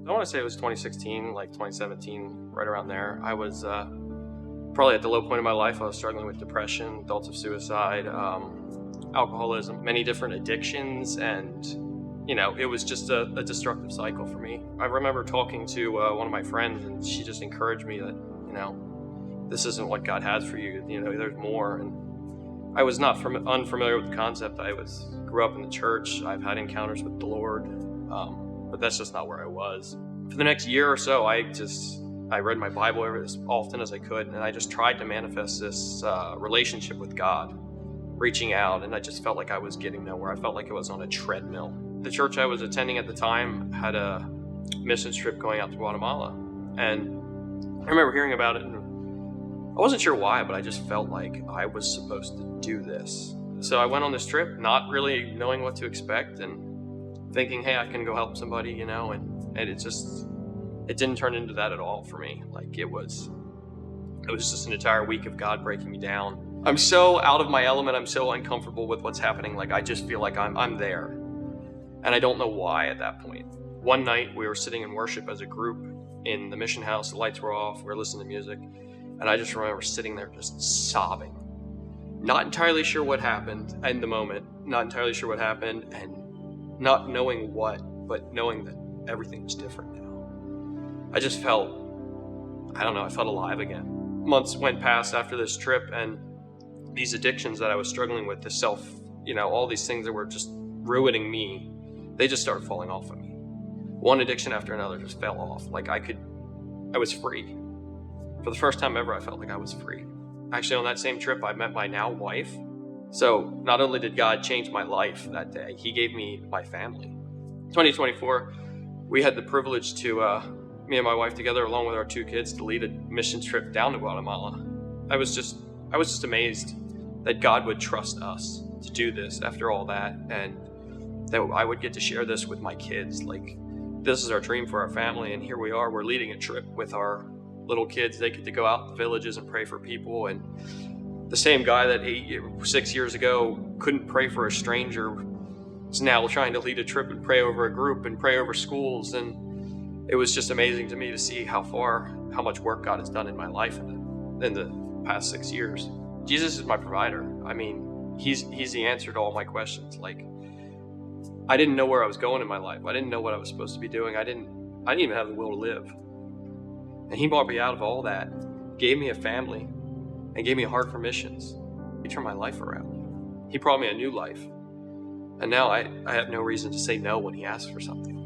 I want to say it was 2016, like 2017, right around there. I was probably at the low point of my life. I was struggling with depression, thoughts of suicide, alcoholism, many different addictions, and it was just a destructive cycle for me. I remember talking to one of my friends, and she just encouraged me that this isn't what God has for you. There's more. And I was not unfamiliar with the concept. Grew up in the church. I've had encounters with the Lord, but that's just not where I was. For the next year or so, I read my Bible as often as I could, and I just tried to manifest this relationship with God, reaching out, and I just felt like I was getting nowhere. I felt like it was on a treadmill. The church I was attending at the time had a missions trip going out to Guatemala, and I remember hearing about it, and I wasn't sure why, but I just felt like I was supposed to do this. So I went on this trip, not really knowing what to expect, and thinking, hey, I can go help somebody, and it didn't turn into that at all for me. Like it was just an entire week of God breaking me down. I'm so out of my element. I'm so uncomfortable with what's happening. Like I just feel like I'm there, and I don't know why at that point. One night we were sitting in worship as a group in the mission house. The lights were off. We were listening to music, and I just remember sitting there just sobbing. Not entirely sure what happened in the moment, not entirely sure what happened, and not knowing what, but knowing that everything was different now. I just felt, I felt alive again. Months went past after this trip, and these addictions that I was struggling with, all these things that were just ruining me, they just started falling off of me. One addiction after another just fell off. Like I was free. For the first time ever, I felt like I was free. Actually, on that same trip, I met my now wife. So not only did God change my life that day, He gave me my family. 2024, we had the privilege to, me and my wife together, along with our 2 kids, to lead a mission trip down to Guatemala. I was just amazed that God would trust us to do this after all that, and that I would get to share this with my kids. Like, this is our dream for our family, and here we are. We're leading a trip with our little kids. They get to go out in the villages and pray for people, and the same guy that 6 years ago couldn't pray for a stranger is now trying to lead a trip and pray over a group and pray over schools. And it was just amazing to me to see how much work God has done in my life in the past 6 years. Jesus is my provider. I mean, he's the answer to all my questions. Like, I didn't know where I was going in my life. I didn't know what I was supposed to be doing. I didn't even have the will to live. And He brought me out of all that, gave me a family, and gave me a heart for missions. He turned my life around. He brought me a new life. And now I have no reason to say no when He asks for something.